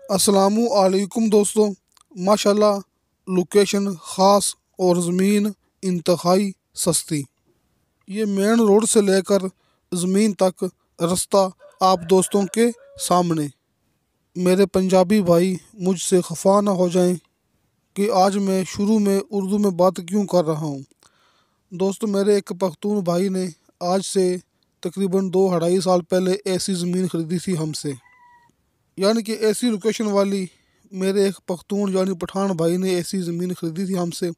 अस्सलामुअलैकुम दोस्तों। माशाल्लाह, लोकेशन ख़ास और ज़मीन इंतहाई सस्ती। ये मेन रोड से लेकर ज़मीन तक रास्ता आप दोस्तों के सामने। मेरे पंजाबी भाई मुझसे खफा ना हो जाएं कि आज मैं शुरू में उर्दू में बात क्यों कर रहा हूँ। दोस्तों, मेरे एक पख्तून भाई ने आज से तकरीबन 2-2.5 साल पहले ऐसी ज़मीन ख़रीदी थी हमसे, यानी कि ऐसी लोकेशन वाली। मेरे एक पख्तून यानी पठान भाई ने ऐसी ज़मीन ख़रीदी थी हमसे,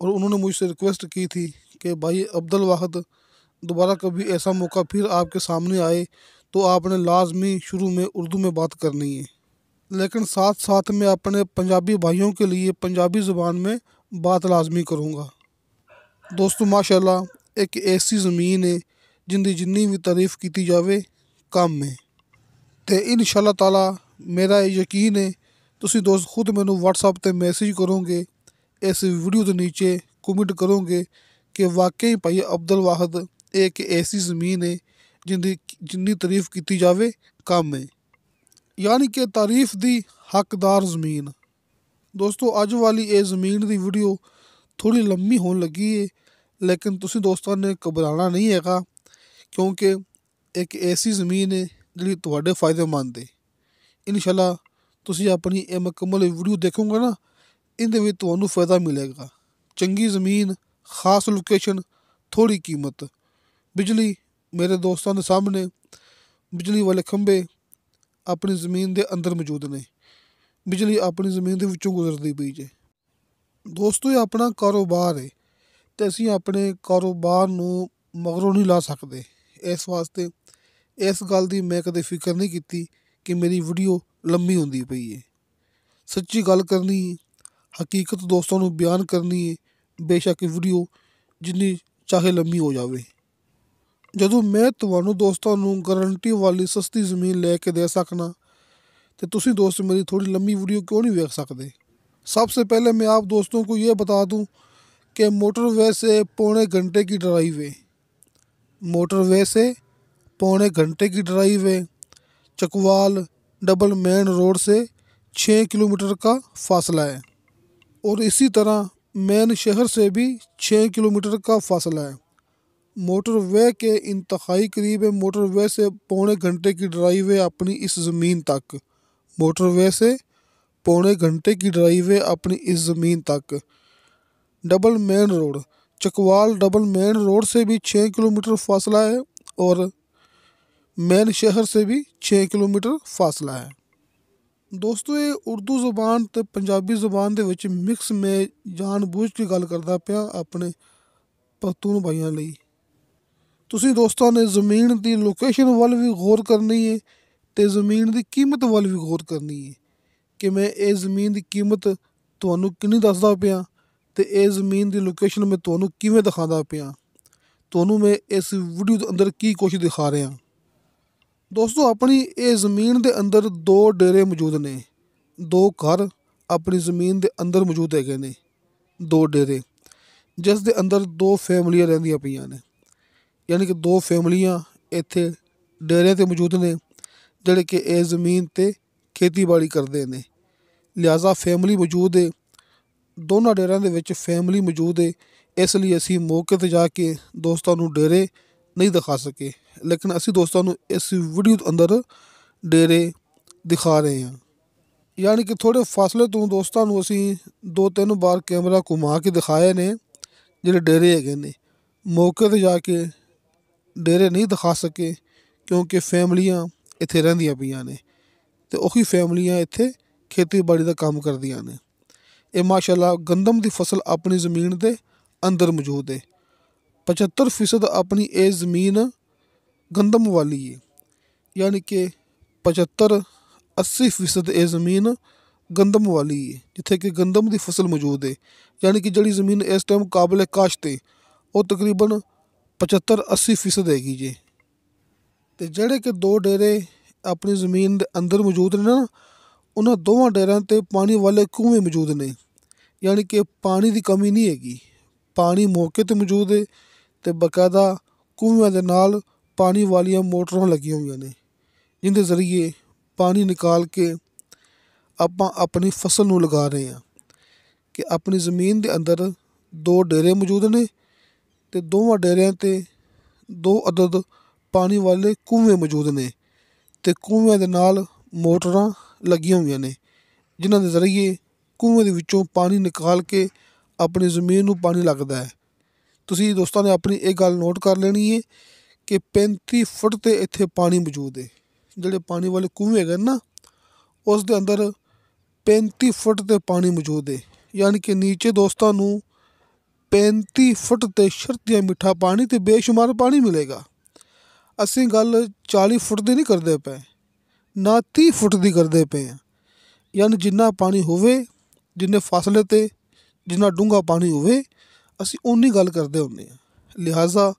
और उन्होंने मुझसे रिक्वेस्ट की थी कि भाई अब्दुल वाहिद, दोबारा कभी ऐसा मौका फिर आपके सामने आए तो आपने लाजमी शुरू में उर्दू में बात करनी है, लेकिन साथ साथ में अपने पंजाबी भाइयों के लिए पंजाबी ज़ुबान में बात लाजमी करूँगा। दोस्तों, माशाल्लाह एक ऐसी ज़मीन है जिंदी जिन्नी भी तारीफ़ की जावे कम है। ते इंशाअल्लाह ताला मेरा यकीन है तुसी दोस्त खुद मैनू व्हाट्सएप ते मैसेज करोगे, इस वीडियो के नीचे कमेंट करोगे कि वाकई भाई अब्दुल वाहिद एक ऐसी ज़मीन है जिंदी जिन्नी तारीफ़ की जावे कम है, यानी कि तारीफ़ दी हकदार ज़मीन। दोस्तों, अज वाली ये ज़मीन की वीडियो थोड़ी लम्मी होने लगी है, लेकिन तुसी दोस्तों ने घबराना नहीं हैगा, क्योंकि एक ऐसी ज़मीन है जी तुहाडे फायदेमंद है। इंशाअल्लाह तुसी अपनी ये मुकम्मल वीडियो देखोगे ना, इहदे विच तुहानू फ़ायदा मिलेगा। चंगी ज़मीन, खास लोकेशन, थोड़ी कीमत। बिजली मेरे दोस्तों के सामने बिजली वाले खंबे अपनी ज़मीन के अंदर मौजूद ने। बिजली अपनी ज़मीन के विचों गुजरती पई जे। दोस्तों, ये अपना कारोबार है ते असीं अपने कारोबार नू मगरों नहीं ला सकते। इस वास्ते इस गल की मैं कदे फिक्र नहीं की कि मेरी वीडियो लम्मी होंदी पई है। सच्ची गल करनी है, हकीकत दोस्तों नू बयान करनी है, बेशक वीडियो जिन्नी चाहे लम्मी हो जावे। जदों मैं तुहानू दोस्तों नू गारंटी वाली सस्ती ज़मीन लैके दे सकना, तो तुसीं दोस्त मेरी थोड़ी लम्मी वीडियो क्यों नहीं वेख सकते। सबसे पहले मैं आप दोस्तों को ये बता दूं कि मोटरवे से पौने घंटे की ड्राइव है। मोटरवे से पौने घंटे की ड्राइव है। चकवाल डबल मेन रोड से 6 किलोमीटर का फासला है, और इसी तरह मेन शहर से भी 6 किलोमीटर का फासला है। मोटरवे के इंतहाई करीब है। मोटरवे से पौने घंटे की ड्राइव है अपनी इस ज़मीन तक। मोटरवे से पौने घंटे की ड्राइव है अपनी इस ज़मीन तक। Double main road Chakwal double main road से भी 6 किलोमीटर फासला है, और मेन शहर से भी 6 किलोमीटर फासला है। दोस्तों, ये उर्दू ज़ुबान ते पंजाबी ज़ुबान दे विच मिक्स में जानबूझ के गल करदा पिया अपने पख्तून भाइयों लई। तुसीं दोस्तों ने ज़मीन की लोकेशन वाल भी गौर करनी है, ते ज़मीन की कीमत वाल भी गौर करनी है कि मैं ये ज़मीन की कीमत तुहानू किन्नी दसदा पिया, ते ये ज़मीन की लोकेशन मैं तुहानू किवें दिखांदा पिया, तुहानू मैं इस वीडियो के अंदर की कुछ दिखा रहा। दोस्तों, अपनी ये ज़मीन के अंदर 2 डेरे मौजूद ने। 2 घर अपनी ज़मीन के अंदर मौजूद है ने। 2 डेरे जिस दे अंदर 2 फैमिलियां रहिंदियां पईयां ने, यानी कि 2 फैमिलियां इत्थे डेरे ते मौजूद ने, जिहड़े कि इस ज़मीन ते खेतीबाड़ी करदे ने। लिहाजा फैमिली मौजूद है, दोनों डेरियां दे विच फैमिली मौजूद है। इसलिए असीं मौके ते जाके दोस्तां नू डेरे नहीं दिखा सके, लेकिन असीं दोस्तों नू इस वीडियो के अंदर डेरे दिखा रहे हैं। यानी कि थोड़े फासले तो दोस्तों नू असीं 2-3 बार कैमरा घुमा के दिखाए ने जिहड़े डेरे हैगे ने। मौके ते जाके डेरे नहीं दिखा सके, क्योंकि फैमिलियां इत्थे रहिंदियां पईयां ने, ते ओही फैमिलियां इत्थे खेतीबाड़ी दा काम करदियां ने। ये माशाल्लाह गंदम की फसल अपनी ज़मीन के अंदर मौजूद है। 75% अपनी ये ज़मीन गंदम वाली है, यानी कि 75-80% ये ज़मीन गंदम वाली है, जिथे कि गंदम की फसल मौजूद है। यानी कि जिहड़ी ज़मीन इस टाइम काबिल काश्त है वो तकरीबन 75-80% हैगी जे। ते जिहड़े कि 2 डेरे अपनी ज़मीन के अंदर मौजूद ने ना, उन्हां दोवां डेरियां ते पानी वाले कुएं मौजूद ने, यानी कि पानी की कमी नहीं हैगी। पानी मौके ते मौजूद है, ते बकायदा कुएं दे नाल पानी वालियां मोटरां लगियां होईयां ने, जिंदे ज़रिए पानी निकाल के ਆਪਾਂ ਆਪਣੀ ਫਸਲ ਨੂੰ ਲਗਾ ਰਹੇ ਹਾਂ ਕਿ ਆਪਣੀ ਜ਼ਮੀਨ ਦੇ ਅੰਦਰ 2 ਡੇਰੇ ਮੌਜੂਦ ਨੇ ਅਤੇ ਦੋਵਾਂ ਡੇਰਿਆਂ 'ਤੇ 2 ਅਦਦ ਪਾਣੀ ਵਾਲੇ ਕੂਏ ਮੌਜੂਦ ਨੇ ਅਤੇ ਕੂਇਆਂ ਦੇ ਨਾਲ ਮੋਟਰਾਂ ਲੱਗੀਆਂ ਹੋਈਆਂ ਨੇ ਜਿਨ੍ਹਾਂ ਦੇ ਜ਼ਰੀਏ ਕੂਏ ਦੇ ਵਿੱਚੋਂ ਪਾਣੀ ਨਿਕਾਲ ਕੇ ਆਪਣੀ ਜ਼ਮੀਨ ਨੂੰ ਪਾਣੀ ਲੱਗਦਾ ਹੈ। ਤੁਸੀਂ ਦੋਸਤਾਂ ਨੇ ਆਪਣੀ ਇਹ ਗੱਲ ਨੋਟ ਕਰ ਲੈਣੀ ਹੈ ਕਿ 35 ਫੁੱਟ 'ਤੇ ਇੱਥੇ ਪਾਣੀ ਮੌਜੂਦ ਹੈ। ਜਿਹੜੇ ਪਾਣੀ ਵਾਲੇ ਕੂਏ ਹੈਗੇ ਨਾ ਉਸ ਦੇ ਅੰਦਰ 35 ਫੁੱਟ 'ਤੇ ਪਾਣੀ ਮੌਜੂਦ ਹੈ, ਯਾਨੀ ਕਿ ਨੀਚੇ ਦੋਸਤਾਂ ਨੂੰ 35 ਫੁੱਟ 'ਤੇ ਸ਼ਰਤੀਆ ਮਿੱਠਾ ਪਾਣੀ ਅਤੇ ਬੇਸ਼ੁਮਾਰ ਪਾਣੀ ਮਿਲੇਗਾ। ਅਸੀਂ ਗੱਲ 40 ਫੁੱਟ ਦੀ ਨਹੀਂ ਕਰਦੇ ਪਏ, ਨਾ 30 ਫੁੱਟ ਦੀ ਕਰਦੇ ਪਏ ਹਾਂ। ਯਾਨੀ ਜਿੰਨਾ ਪਾਣੀ ਹੋਵੇ, ਜਿੰਨੇ ਫਾਸਲੇ 'ਤੇ ਜਿੰਨਾ ਡੂੰਘਾ ਪਾਣੀ ਹੋਵੇ, ਅਸੀਂ ਓਨੀ ਗੱਲ ਕਰਦੇ ਹੁੰਦੇ ਹਾਂ। ਲਿਹਾਜ਼ਾ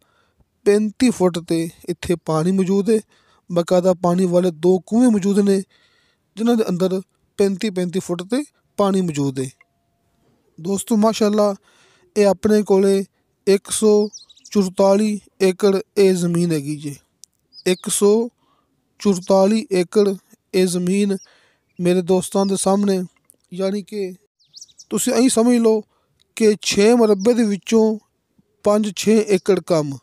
35 ਫੁੱਟ 'ਤੇ ਇੱਥੇ ਪਾਣੀ ਮੌਜੂਦ ਹੈ। ਬਾਕਾਇਦਾ ਪਾਣੀ ਵਾਲੇ 2 ਕੂਏ ਮੌਜੂਦ ਨੇ ਜਿਨ੍ਹਾਂ ਦੇ ਅੰਦਰ 35 ਫੁੱਟ 'ਤੇ ਪਾਣੀ ਮੌਜੂਦ ਹੈ। ਦੋਸਤੋ ਮਾਸ਼ਾਅੱਲਾ ਇਹ ਆਪਣੇ ਕੋਲ 144 ਏਕੜ ਇਹ ਜ਼ਮੀਨ ਹੈਗੀ ਜੀ। 144 ਏਕੜ ਇਹ ਜ਼ਮੀਨ ਮੇਰੇ ਦੋਸਤਾਂ ਦੇ ਸਾਹਮਣੇ, ਯਾਨੀ ਕਿ ਤੁਸੀਂ ਇਹੀ ਸਮਝ ਲਓ ਕਿ 6 ਮੁਰੱਬੇ ਦੇ ਵਿੱਚੋਂ 5-6 ਏਕੜ ਕੰਮ,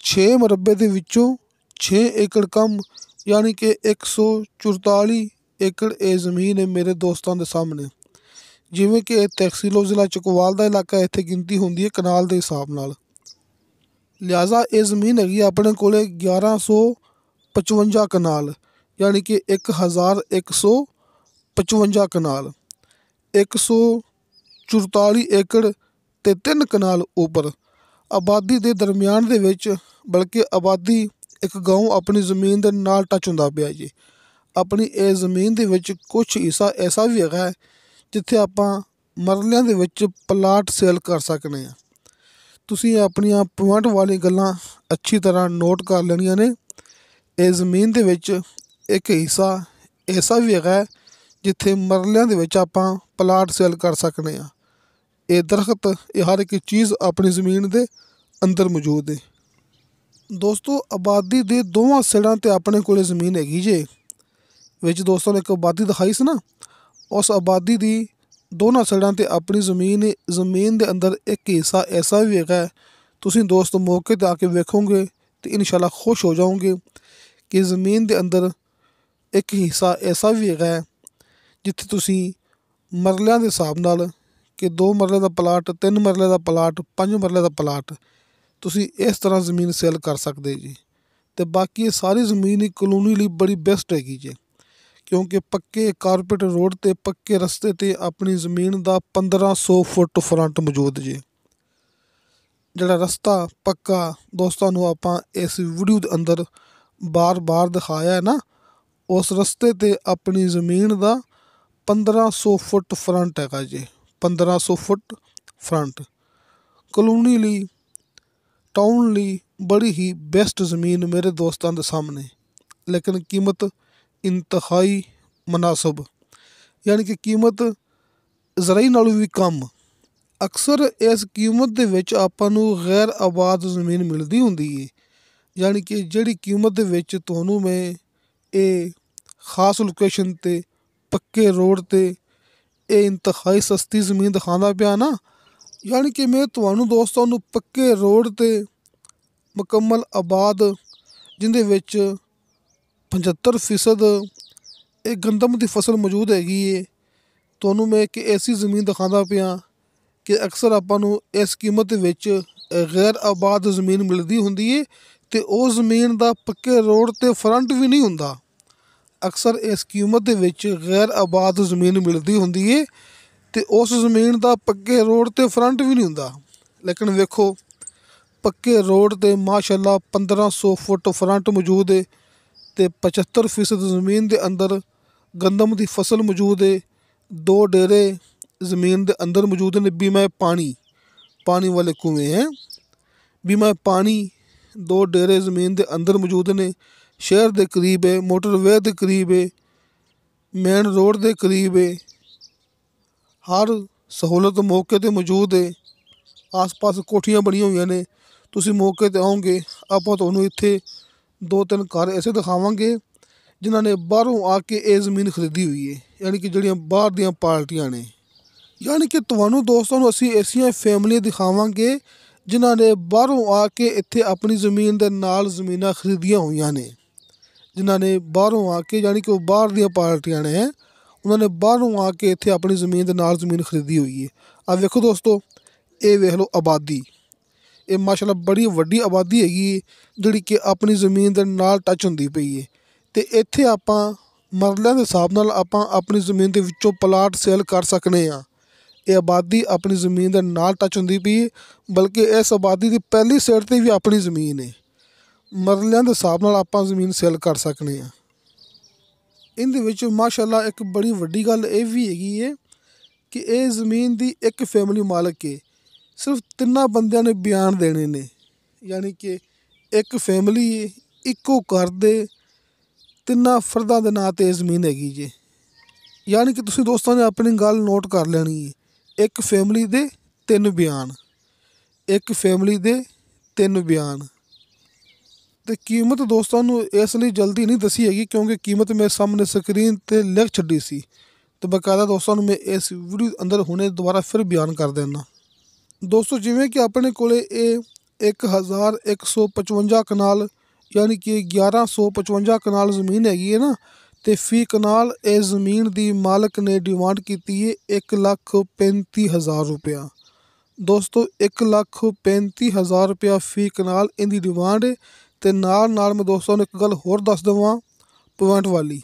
6 ਮੁਰੱਬੇ ਦੇ ਵਿੱਚੋਂ 6 ਏਕੜ ਕੰਮ, ਯਾਨੀ ਕਿ 144 ਏਕੜ ਇਹ ਜ਼ਮੀਨ ਹੈ ਮੇਰੇ ਦੋਸਤਾਂ ਦੇ ਸਾਹਮਣੇ। ਜਿਵੇਂ ਕਿ ਇਹ ਤਹਿਸੀਲ ਜ਼ਿਲ੍ਹਾ ਚਕਵਾਲ ਦਾ ਇਲਾਕਾ, ਇੱਥੇ ਗਿਣਤੀ ਹੁੰਦੀ ਹੈ ਕਨਾਲ ਦੇ ਹਿਸਾਬ ਨਾਲ। ਲਿਹਾਜ਼ਾ ਇਹ ਜ਼ਮੀਨ ਹੈਗੀ ਆਪਣੇ ਕੋਲ 1155 ਕਨਾਲ, ਯਾਨੀ ਕਿ 1155 ਕਨਾਲ। 144 ਏਕੜ ਅਤੇ 3 ਕਨਾਲ ਉੱਪਰ ਆਬਾਦੀ ਦੇ ਦਰਮਿਆਨ ਦੇ ਵਿੱਚ, ਬਲਕਿ ਆਬਾਦੀ ਇੱਕ ਗਾਉਂ ਆਪਣੀ ਜ਼ਮੀਨ ਦੇ ਨਾਲ ਟੱਚ ਹੁੰਦਾ ਪਿਆ ਜੀ। ਆਪਣੀ ਇਹ ਜ਼ਮੀਨ ਦੇ ਵਿੱਚ ਕੁਛ ਹਿੱਸਾ ਐਸਾ ਵੀ ਹੈਗਾ ਜਿੱਥੇ ਆਪਾਂ ਮਰਲਿਆਂ ਦੇ ਵਿੱਚ ਪਲਾਟ ਸੇਲ ਕਰ ਸਕਦੇ ਹਾਂ। ਤੁਸੀਂ ਆਪਣੀਆਂ ਪੁਆਇੰਟ ਵਾਲੀ ਗੱਲਾਂ ਅੱਛੀ ਤਰ੍ਹਾਂ ਨੋਟ ਕਰ ਲੈਣੀਆਂ ਨੇ। ਇਹ ਜ਼ਮੀਨ ਦੇ ਵਿੱਚ ਇੱਕ ਹਿੱਸਾ ਐਸਾ ਵੀ ਹੈਗਾ ਜਿੱਥੇ ਮਰਲਿਆਂ ਦੇ ਵਿੱਚ ਆਪਾਂ ਪਲਾਟ ਸੇਲ ਕਰ ਸਕਦੇ ਹਾਂ। ਇਹ ਦਰਖਤ, ਇਹ ਹਰ ਇੱਕ ਚੀਜ਼ ਆਪਣੀ ਜ਼ਮੀਨ ਦੇ ਅੰਦਰ ਮੌਜੂਦ ਹੈ। ਦੋਸਤੋ ਆਬਾਦੀ ਦੇ ਦੋਵਾਂ ਸਿਰਾਂ 'ਤੇ ਆਪਣੇ ਕੋਲ ਜ਼ਮੀਨ ਹੈਗੀ ਜੇ। ਵਿੱਚ ਦੋਸਤਾਂ ਨੇ ਇੱਕ ਆਬਾਦੀ ਦਿਖਾਈ ਸੀ ਨਾ, ਉਸ ਆਬਾਦੀ ਦੀ ਦੋਨਾਂ ਸਾਈਡਾਂ 'ਤੇ ਆਪਣੀ ਜ਼ਮੀਨ ਹੈ। ਜ਼ਮੀਨ ਦੇ ਅੰਦਰ ਇੱਕ ਹਿੱਸਾ ਐਸਾ ਵੀ ਹੈਗਾ, ਤੁਸੀਂ ਦੋਸਤ ਮੌਕੇ 'ਤੇ ਆ ਕੇ ਵੇਖੋਗੇ ਅਤੇ ਇਨਸ਼ਾਅੱਲਾ ਖੁਸ਼ ਹੋ ਜਾਓਗੇ ਕਿ ਜ਼ਮੀਨ ਦੇ ਅੰਦਰ ਇੱਕ ਹਿੱਸਾ ਐਸਾ ਵੀ ਹੈਗਾ ਜਿੱਥੇ ਤੁਸੀਂ ਮਰਲਿਆਂ ਦੇ ਹਿਸਾਬ ਨਾਲ ਕਿ 2 ਮਰਲੇ ਦਾ ਪਲਾਟ, 3 ਮਰਲੇ ਦਾ ਪਲਾਟ, 5 ਮਰਲੇ ਦਾ ਪਲਾਟ, ਤੁਸੀਂ ਇਸ ਤਰ੍ਹਾਂ ਜ਼ਮੀਨ ਸੇਲ ਕਰ ਸਕਦੇ ਜੀ। ਅਤੇ ਬਾਕੀ ਇਹ ਸਾਰੀ ਜ਼ਮੀਨ ਹੀ ਕਲੋਨੀ ਲਈ ਬੜੀ ਬੈਸਟ ਹੈਗੀ ਜੀ, ਕਿਉਂਕਿ ਪੱਕੇ ਕਾਰਪੇਟ ਰੋਡ 'ਤੇ ਪੱਕੇ ਰਸਤੇ 'ਤੇ ਆਪਣੀ ਜ਼ਮੀਨ ਦਾ 1500 ਫੁੱਟ ਫਰੰਟ ਮੌਜੂਦ ਜੀ। ਜਿਹੜਾ ਰਸਤਾ ਪੱਕਾ ਦੋਸਤਾਂ ਨੂੰ ਆਪਾਂ ਇਸ ਵੀਡੀਓ ਦੇ ਅੰਦਰ ਬਾਰ-ਬਾਰ ਦਿਖਾਇਆ ਹੈ ਨਾ, ਉਸ ਰਸਤੇ 'ਤੇ ਆਪਣੀ ਜ਼ਮੀਨ ਦਾ 1500 ਫੁੱਟ ਫਰੰਟ ਹੈਗਾ ਜੀ। 1500 ਫੁੱਟ ਫਰੰਟ ਕਲੋਨੀ ਲਈ, ਟਾਊਨ ਲਈ ਬੜੀ ਹੀ ਬੈਸਟ ਜ਼ਮੀਨ ਮੇਰੇ ਦੋਸਤਾਂ ਦੇ ਸਾਹਮਣੇ। ਲੇਕਿਨ ਕੀਮਤ ਇੰਤਹਾਈ ਮੁਨਾਸਬ, ਯਾਨੀ ਕਿ ਕੀਮਤ ਜ਼ਰਾਈ ਨਾਲੋਂ ਵੀ ਕਮ। ਅਕਸਰ ਇਸ ਕੀਮਤ ਦੇ ਵਿੱਚ ਆਪਾਂ ਨੂੰ ਗੈਰ ਆਬਾਦ ਜ਼ਮੀਨ ਮਿਲਦੀ ਹੁੰਦੀ ਹੈ, ਯਾਨੀ ਕਿ ਜਿਹੜੀ ਕੀਮਤ ਦੇ ਵਿੱਚ ਤੁਹਾਨੂੰ ਮੈਂ ਇਹ ਖਾਸ ਲੋਕੇਸ਼ਨ 'ਤੇ ਪੱਕੇ ਰੋਡ 'ਤੇ ਇਹ ਇੰਤਹਾਈ ਸਸਤੀ ਜ਼ਮੀਨ ਦਿਖਾਉਂਦਾ ਪਿਆ ਨਾ, ਯਾਨੀ ਕਿ ਮੈਂ ਤੁਹਾਨੂੰ ਦੋਸਤਾਂ ਨੂੰ ਪੱਕੇ ਰੋਡ 'ਤੇ ਮੁਕੰਮਲ ਆਬਾਦ, ਜਿਹਦੇ ਵਿੱਚ 75% ਇਹ ਗੰਦਮ ਦੀ ਫਸਲ ਮੌਜੂਦ ਹੈਗੀ ਹੈ, ਤੁਹਾਨੂੰ ਮੈਂ ਇੱਕ ਐਸੀ ਜ਼ਮੀਨ ਦਿਖਾਉਂਦਾ ਪਿਆ ਕਿ ਅਕਸਰ ਆਪਾਂ ਨੂੰ ਇਸ ਕੀਮਤ ਦੇ ਵਿੱਚ ਗੈਰ ਆਬਾਦ ਜ਼ਮੀਨ ਮਿਲਦੀ ਹੁੰਦੀ ਹੈ ਅਤੇ ਉਹ ਜ਼ਮੀਨ ਦਾ ਪੱਕੇ ਰੋਡ 'ਤੇ ਫਰੰਟ ਵੀ ਨਹੀਂ ਹੁੰਦਾ। ਅਕਸਰ ਇਸ ਕੀਮਤ ਦੇ ਵਿੱਚ ਗੈਰ ਆਬਾਦ ਜ਼ਮੀਨ ਮਿਲਦੀ ਹੁੰਦੀ ਹੈ ਅਤੇ ਉਸ ਜ਼ਮੀਨ ਦਾ ਪੱਕੇ ਰੋਡ 'ਤੇ ਫਰੰਟ ਵੀ ਨਹੀਂ ਹੁੰਦਾ। ਲੇਕਿਨ ਵੇਖੋ ਪੱਕੇ ਰੋਡ 'ਤੇ ਮਾਸ਼ਾਅੱਲਾ 1500 ਫੁੱਟ ਫਰੰਟ ਮੌਜੂਦ ਹੈ ਅਤੇ 75% ਜ਼ਮੀਨ ਦੇ ਅੰਦਰ ਗੰਦਮ ਦੀ ਫਸਲ ਮੌਜੂਦ ਹੈ। 2 ਡੇਰੇ ਜ਼ਮੀਨ ਦੇ ਅੰਦਰ ਮੌਜੂਦ ਨੇ, ਬੀਮਾ ਪਾਣੀ ਵਾਲੇ ਕੂਏ ਹੈ, ਬੀਮਾ ਪਾਣੀ। 2 ਡੇਰੇ ਜ਼ਮੀਨ ਦੇ ਅੰਦਰ ਮੌਜੂਦ ਨੇ, ਸ਼ਹਿਰ ਦੇ ਕਰੀਬ ਹੈ, ਮੋਟਰਵੇ ਦੇ ਕਰੀਬ ਹੈ, ਮੇਨ ਰੋਡ ਦੇ ਕਰੀਬ ਹੈ, ਹਰ ਸਹੂਲਤ ਮੌਕੇ 'ਤੇ ਮੌਜੂਦ ਹੈ। ਆਸ-ਪਾਸ ਕੋਠੀਆਂ ਬਣੀਆਂ ਹੋਈਆਂ ਨੇ, ਤੁਸੀਂ ਮੌਕੇ 'ਤੇ ਆਓਗੇ ਆਪਾਂ ਤੁਹਾਨੂੰ ਇੱਥੇ 2-3 ਘਰ ਐਸੇ ਦਿਖਾਵਾਂਗੇ ਜਿਨ੍ਹਾਂ ਨੇ ਬਾਹਰੋਂ ਆ ਕੇ ਇਹ ਜ਼ਮੀਨ ਖਰੀਦੀ ਹੋਈ ਹੈ, ਯਾਨੀ ਕਿ ਜਿਹੜੀਆਂ ਬਾਹਰ ਦੀਆਂ ਪਾਰਟੀਆਂ ਨੇ। ਯਾਨੀ ਕਿ ਤੁਹਾਨੂੰ ਦੋਸਤਾਂ ਨੂੰ ਅਸੀਂ ਐਸੀਆਂ ਫੈਮਲੀਆਂ ਦਿਖਾਵਾਂਗੇ ਜਿਨ੍ਹਾਂ ਨੇ ਬਾਹਰੋਂ ਆ ਕੇ ਇੱਥੇ ਆਪਣੀ ਜ਼ਮੀਨ ਦੇ ਨਾਲ ਜ਼ਮੀਨਾਂ ਖਰੀਦੀਆਂ ਹੋਈਆਂ ਨੇ। ਜਿਨ੍ਹਾਂ ਨੇ ਬਾਹਰੋਂ ਆ ਕੇ, ਯਾਨੀ ਕਿ ਉਹ ਬਾਹਰ ਦੀਆਂ ਪਾਰਟੀਆਂ ਨੇ, ਉਹਨਾਂ ਨੇ ਬਾਹਰੋਂ ਆ ਕੇ ਇੱਥੇ ਆਪਣੀ ਜ਼ਮੀਨ ਦੇ ਨਾਲ ਜ਼ਮੀਨ ਖਰੀਦੀ ਹੋਈ ਹੈ। ਆ ਵੇਖੋ ਦੋਸਤੋ, ਇਹ ਵੇਖ ਲਓ ਆਬਾਦੀ, ਇਹ ਮਾਸ਼ਾਅੱਲਾ ਬੜੀ ਵੱਡੀ ਆਬਾਦੀ ਹੈਗੀ ਹੈ ਜਿਹੜੀ ਕਿ ਆਪਣੀ ਜ਼ਮੀਨ ਦੇ ਨਾਲ ਟੱਚ ਹੁੰਦੀ ਪਈ ਹੈ। ਅਤੇ ਇੱਥੇ ਆਪਾਂ ਮਰਲਿਆਂ ਦੇ ਹਿਸਾਬ ਨਾਲ ਆਪਾਂ ਆਪਣੀ ਜ਼ਮੀਨ ਦੇ ਵਿੱਚੋਂ ਪਲਾਟ ਸੇਲ ਕਰ ਸਕਦੇ ਹਾਂ। ਇਹ ਆਬਾਦੀ ਆਪਣੀ ਜ਼ਮੀਨ ਦੇ ਨਾਲ ਟੱਚ ਹੁੰਦੀ ਪਈ ਹੈ, ਬਲਕਿ ਇਸ ਆਬਾਦੀ ਦੀ ਪਹਿਲੀ ਸਾਈਡ 'ਤੇ ਵੀ ਆਪਣੀ ਜ਼ਮੀਨ ਹੈ। ਮਰਲਿਆਂ ਦੇ ਹਿਸਾਬ ਨਾਲ ਆਪਾਂ ਜ਼ਮੀਨ ਸੇਲ ਕਰ ਸਕਦੇ ਹਾਂ। ਇਹਦੇ ਵਿੱਚ ਮਾਸ਼ਾਅੱਲਾ ਇੱਕ ਬੜੀ ਵੱਡੀ ਗੱਲ ਇਹ ਵੀ ਹੈਗੀ ਹੈ ਕਿ ਇਹ ਜ਼ਮੀਨ ਦੀ ਇੱਕ ਫੈਮਿਲੀ ਮਾਲਕ ਹੈ। ਸਿਰਫ 3 ਬੰਦਿਆਂ ਨੇ ਬਿਆਨ ਦੇਣੇ ਨੇ, ਯਾਨੀ ਕਿ ਇੱਕ ਫੈਮਿਲੀ ਹੈ, ਇੱਕੋ ਘਰ ਦੇ 3 ਫਰਦਾਂ ਦੇ ਨਾਂ 'ਤੇ ਇਹ ਜ਼ਮੀਨ ਹੈਗੀ ਜੀ। ਯਾਨੀ ਕਿ ਤੁਸੀਂ ਦੋਸਤਾਂ ਨੇ ਆਪਣੀ ਗੱਲ ਨੋਟ ਕਰ ਲੈਣੀ ਹੈ, ਇੱਕ ਫੈਮਿਲੀ ਦੇ 3 ਬਿਆਨ, ਇੱਕ ਫੈਮਿਲੀ ਦੇ 3 ਬਿਆਨ। ਅਤੇ ਕੀਮਤ ਦੋਸਤਾਂ ਨੂੰ ਇਸ ਲਈ ਜਲਦੀ ਨਹੀਂ ਦੱਸੀ ਹੈਗੀ ਕਿਉਂਕਿ ਕੀਮਤ ਮੇਰੇ ਸਾਹਮਣੇ ਸਕਰੀਨ 'ਤੇ ਲਿਖ ਛੱਡੀ ਸੀ, ਅਤੇ ਬਾਕਾਇਦਾ ਦੋਸਤਾਂ ਨੂੰ ਮੈਂ ਇਸ ਵੀਡੀਓ ਅੰਦਰ ਹੁਣੇ ਦੁਬਾਰਾ ਫਿਰ ਬਿਆਨ ਕਰ ਦੇਣਾ। ਦੋਸਤੋ, ਜਿਵੇਂ ਕਿ ਆਪਣੇ ਕੋਲ ਇਹ 1155 ਕਨਾਲ ਯਾਨੀ ਕਿ 1155 ਕਨਾਲ ਜ਼ਮੀਨ ਹੈਗੀ ਹੈ ਨਾ, ਅਤੇ ਫੀ ਕਨਾਲ ਇਹ ਜ਼ਮੀਨ ਦੀ ਮਾਲਕ ਨੇ ਡਿਮਾਂਡ ਕੀਤੀ ਹੈ 1,35,000 ਰੁਪਇਆ। ਦੋਸਤੋ 1,35,000 ਰੁਪਇਆ ਫੀ ਕਨਾਲ ਇਹਦੀ ਡਿਮਾਂਡ ਹੈ। ਅਤੇ ਨਾਲ ਮੈਂ ਦੋਸਤਾਂ ਨੂੰ ਇੱਕ ਗੱਲ ਹੋਰ ਦੱਸ ਦੇਵਾਂ ਪੁਆਇੰਟ ਵਾਲੀ,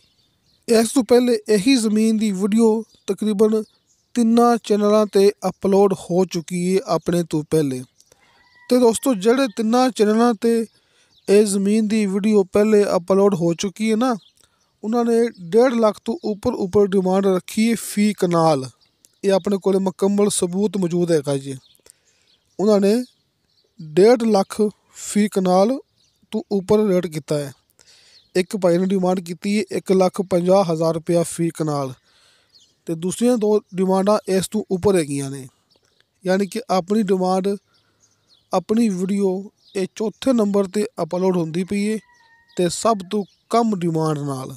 ਇਸ ਤੋਂ ਪਹਿਲੇ ਇਹੀ ਜ਼ਮੀਨ ਦੀ ਵੀਡੀਓ ਤਕਰੀਬਨ 3 ਚੈਨਲਾਂ 'ਤੇ ਅਪਲੋਡ ਹੋ ਚੁੱਕੀ ਹੈ ਆਪਣੇ ਤੋਂ ਪਹਿਲੇ। ਅਤੇ ਦੋਸਤੋ ਜਿਹੜੇ 3 ਚੈਨਲਾਂ 'ਤੇ ਇਹ ਜ਼ਮੀਨ ਦੀ ਵੀਡੀਓ ਪਹਿਲੇ ਅਪਲੋਡ ਹੋ ਚੁੱਕੀ ਹੈ ਨਾ, ਉਹਨਾਂ ਨੇ 1.5 ਲੱਖ ਤੋਂ ਉੱਪਰ ਡਿਮਾਂਡ ਰੱਖੀ ਹੈ ਫੀ ਕਨਾਲ। ਇਹ ਆਪਣੇ ਕੋਲ ਮੁਕੰਮਲ ਸਬੂਤ ਮੌਜੂਦ ਹੈਗਾ ਜੀ। ਉਹਨਾਂ ਨੇ 1.5 ਲੱਖ ਫੀ ਕਨਾਲ ਤੋਂ ਉੱਪਰ ਰੇਟ ਕੀਤਾ ਹੈ। ਇੱਕ ਭਾਈ ਨੇ ਡਿਮਾਂਡ ਕੀਤੀ ਹੈ 1,50,000 ਰੁਪਇਆ ਫੀ ਕਨਾਲ, ਅਤੇ ਦੂਸਰੀਆਂ 2 ਡਿਮਾਂਡਾਂ ਇਸ ਤੋਂ ਉੱਪਰ ਹੈਗੀਆਂ ਨੇ। ਯਾਨੀ ਕਿ ਆਪਣੀ ਡਿਮਾਂਡ, ਆਪਣੀ ਵੀਡੀਓ ਇਹ 4ਥੇ ਨੰਬਰ 'ਤੇ ਅਪਲੋਡ ਹੁੰਦੀ ਪਈ ਹੈ ਅਤੇ ਸਭ ਤੋਂ ਕਮ ਡਿਮਾਂਡ ਨਾਲ।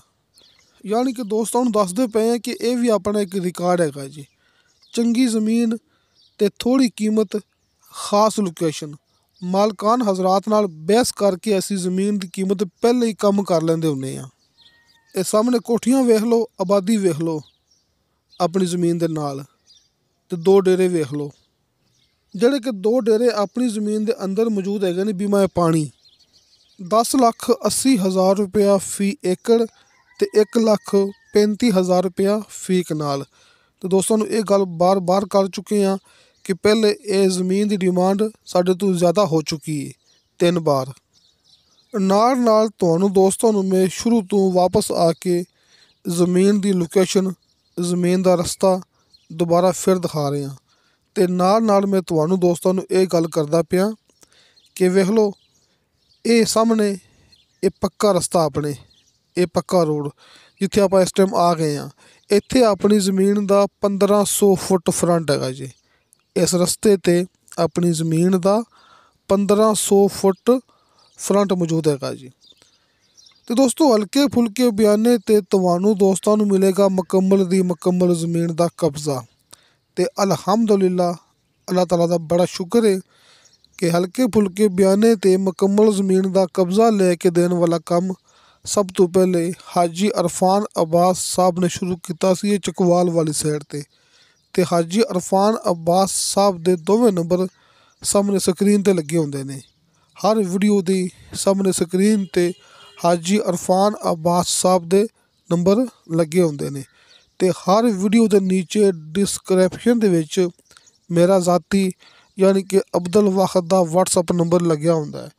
ਯਾਨੀ ਕਿ ਦੋਸਤਾਂ ਨੂੰ ਦੱਸਦੇ ਪਏ ਹਾਂ ਕਿ ਇਹ ਵੀ ਆਪਣਾ ਇੱਕ ਰਿਕਾਰਡ ਹੈਗਾ ਜੀ। ਚੰਗੀ ਜ਼ਮੀਨ ਅਤੇ ਥੋੜ੍ਹੀ ਕੀਮਤ, ਖ਼ਾਸ ਲੋਕੇਸ਼ਨ, ਮਾਲਕਾਨ ਹਜ਼ਰਾਤ ਨਾਲ ਬਹਿਸ ਕਰਕੇ ਅਸੀਂ ਜ਼ਮੀਨ ਦੀ ਕੀਮਤ ਪਹਿਲੇ ਹੀ ਕਮ ਕਰ ਲੈਂਦੇ ਹੁੰਦੇ ਹਾਂ। ਇਹ ਸਾਹਮਣੇ ਕੋਠੀਆਂ ਵੇਖ ਲਓ, ਆਬਾਦੀ ਵੇਖ ਲਓ ਆਪਣੀ ਜ਼ਮੀਨ ਦੇ ਨਾਲ, ਅਤੇ 2 ਡੇਰੇ ਵੇਖ ਲਓ, ਜਿਹੜੇ ਕਿ 2 ਡੇਰੇ ਆਪਣੀ ਜ਼ਮੀਨ ਦੇ ਅੰਦਰ ਮੌਜੂਦ ਹੈਗੇ ਨੇ ਬੀਮਾ ਪਾਣੀ। 10,80,000 ਰੁਪਇਆ ਫੀ ਏਕੜ ਅਤੇ 1,35,000 ਰੁਪਇਆ ਫੀ ਕਨਾਲ। ਅਤੇ ਦੋਸਤਾਂ ਨੂੰ ਇਹ ਗੱਲ ਬਾਰ ਕਰ ਚੁੱਕੇ ਹਾਂ ਕਿ ਪਹਿਲੇ ਇਹ ਜ਼ਮੀਨ ਦੀ ਡਿਮਾਂਡ ਸਾਡੇ ਤੋਂ ਜ਼ਿਆਦਾ ਹੋ ਚੁੱਕੀ ਹੈ 3 ਵਾਰ। ਨਾਲ ਤੁਹਾਨੂੰ ਦੋਸਤਾਂ ਨੂੰ ਮੈਂ ਸ਼ੁਰੂ ਤੋਂ ਵਾਪਸ ਆ ਕੇ ਜ਼ਮੀਨ ਦੀ ਲੋਕੇਸ਼ਨ, ਜ਼ਮੀਨ ਦਾ ਰਸਤਾ ਦੁਬਾਰਾ ਫਿਰ ਦਿਖਾ ਰਿਹਾ, ਅਤੇ ਨਾਲ ਮੈਂ ਤੁਹਾਨੂੰ ਦੋਸਤਾਂ ਨੂੰ ਇਹ ਗੱਲ ਕਰਦਾ ਪਿਆ ਕਿ ਵੇਖ ਲਓ ਇਹ ਸਾਹਮਣੇ ਇਹ ਪੱਕਾ ਰਸਤਾ, ਆਪਣੇ ਇਹ ਪੱਕਾ ਰੋਡ ਜਿੱਥੇ ਆਪਾਂ ਇਸ ਟਾਈਮ ਆ ਗਏ ਹਾਂ, ਇੱਥੇ ਆਪਣੀ ਜ਼ਮੀਨ ਦਾ 1500 ਫੁੱਟ ਫਰੰਟ ਹੈਗਾ ਜੀ। ਇਸ ਰਸਤੇ 'ਤੇ ਆਪਣੀ ਜ਼ਮੀਨ ਦਾ 1500 ਫੁੱਟ ਫਰੰਟ ਮੌਜੂਦ ਹੈਗਾ ਜੀ। ਅਤੇ ਦੋਸਤੋ ਹਲਕੇ ਫੁਲਕੇ ਬਿਆਨੇ 'ਤੇ ਤੁਹਾਨੂੰ ਦੋਸਤਾਂ ਨੂੰ ਮਿਲੇਗਾ ਮੁਕੰਮਲ ਦੀ ਮੁਕੰਮਲ ਜ਼ਮੀਨ ਦਾ ਕਬਜ਼ਾ। ਅਤੇ ਅਲਹਮਦੁਲਿਲਾ, ਅੱਲਾਹ ਤਾਲਾ ਦਾ ਬੜਾ ਸ਼ੁਕਰ ਹੈ ਕਿ ਹਲਕੇ ਫੁਲਕੇ ਬਿਆਨੇ 'ਤੇ ਮੁਕੰਮਲ ਜ਼ਮੀਨ ਦਾ ਕਬਜ਼ਾ ਲੈ ਕੇ ਦੇਣ ਵਾਲਾ ਕੰਮ ਸਭ ਤੋਂ ਪਹਿਲੇ ਹਾਜੀ ਅਰਫਾਨ ਅਬਾਸ ਸਾਹਿਬ ਨੇ ਸ਼ੁਰੂ ਕੀਤਾ ਸੀ, ਇਹ ਚਕਵਾਲ ਵਾਲੀ ਸਾਈਡ 'ਤੇ। ਅਤੇ ਹਾਜੀ ਅਰਫਾਨ ਅਬਾਸ ਸਾਹਿਬ ਦੇ ਦੋਵੇਂ ਨੰਬਰ ਸਾਹਮਣੇ ਸਕਰੀਨ 'ਤੇ ਲੱਗੇ ਹੁੰਦੇ ਨੇ। ਹਰ ਵੀਡੀਓ ਦੀ ਸਾਹਮਣੇ ਸਕਰੀਨ 'ਤੇ ਹਾਜੀ ਅਰਫਾਨ ਅਬਾਸ ਸਾਹਿਬ ਦੇ ਨੰਬਰ ਲੱਗੇ ਹੁੰਦੇ ਨੇ, ਅਤੇ ਹਰ ਵੀਡੀਓ ਦੇ ਨੀਚੇ ਡਿਸਕ੍ਰਿਪਸ਼ਨ ਦੇ ਵਿੱਚ ਮੇਰਾ ਜ਼ਾਤੀ ਯਾਨੀ ਕਿ ਅਬਦੁਲ ਵਾਹਿਦ ਦਾ WhatsApp ਨੰਬਰ ਲੱਗਿਆ ਹੁੰਦਾ ਹੈ।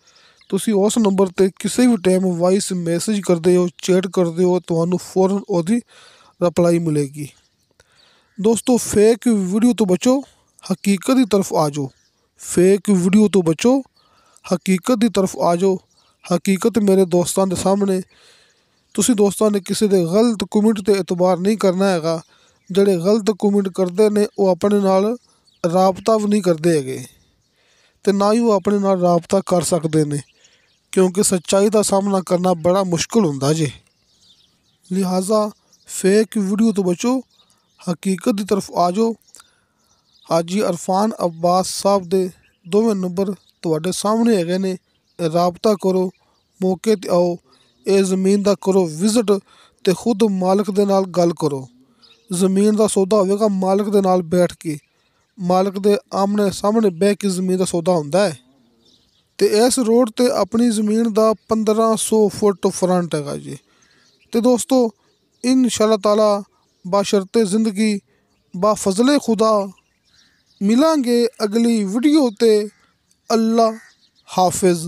ਤੁਸੀਂ ਉਸ ਨੰਬਰ 'ਤੇ ਕਿਸੇ ਵੀ ਟਾਈਮ ਵਾਇਸ ਮੈਸੇਜ ਕਰਦੇ ਹੋ, ਚੈਟ ਕਰਦੇ ਹੋ, ਤੁਹਾਨੂੰ ਫੌਰਨ ਉਹਦੀ ਰਿਪਲਾਈ ਮਿਲੇਗੀ। ਦੋਸਤੋ ਫੇਕ ਵੀਡੀਓ ਤੋਂ ਬਚੋ, ਹਕੀਕਤ ਦੀ ਤਰਫ ਆ ਜਾਓ। ਫੇਕ ਵੀਡੀਓ ਤੋਂ ਬਚੋ, ਹਕੀਕਤ ਦੀ ਤਰਫ ਆ ਜਾਓ। ਹਕੀਕਤ ਮੇਰੇ ਦੋਸਤਾਂ ਦੇ ਸਾਹਮਣੇ। ਤੁਸੀਂ ਦੋਸਤਾਂ ਨੇ ਕਿਸੇ ਦੇ ਗਲਤ ਕਮੈਂਟ 'ਤੇ ਇਤਬਾਰ ਨਹੀਂ ਕਰਨਾ ਹੈਗਾ। ਜਿਹੜੇ ਗਲਤ ਕਮੈਂਟ ਕਰਦੇ ਨੇ ਉਹ ਆਪਣੇ ਨਾਲ ਰਾਬਤਾ ਵੀ ਨਹੀਂ ਕਰਦੇ ਹੈਗੇ, ਅਤੇ ਨਾ ਹੀ ਉਹ ਆਪਣੇ ਨਾਲ ਰਾਬਤਾ ਕਰ ਸਕਦੇ ਨੇ, ਕਿਉਂਕਿ ਸੱਚਾਈ ਦਾ ਸਾਹਮਣਾ ਕਰਨਾ ਬੜਾ ਮੁਸ਼ਕਿਲ ਹੁੰਦਾ ਜੀ। लिहाजा फेक वीडियो तो बचो, हकीकत की तरफ आ जाओ। हाजी अरफान अब्बास साहब दे दोवें नंबर तुहाडे सामने हैगे ने, राबता करो, मौके ते आओ, ये ज़मीन दा करो विजिट ते खुद मालक दे नाल गल करो। ज़मीन दा सौदा होवेगा मालक दे नाल बैठ के, मालक दे आमने सामने बह के ज़मीन दा सौदा हुंदा है। ते इस रोड ते अपनी ज़मीन दा 1500 फुट फ्रंट हैगा जी। ते दोस्तों इंशाअल्लाह ताला बाशर्ते ज़िंदगी बा फजले खुदा मिलांगे अगली वीडियो ते। अल्लाह हाफिज़।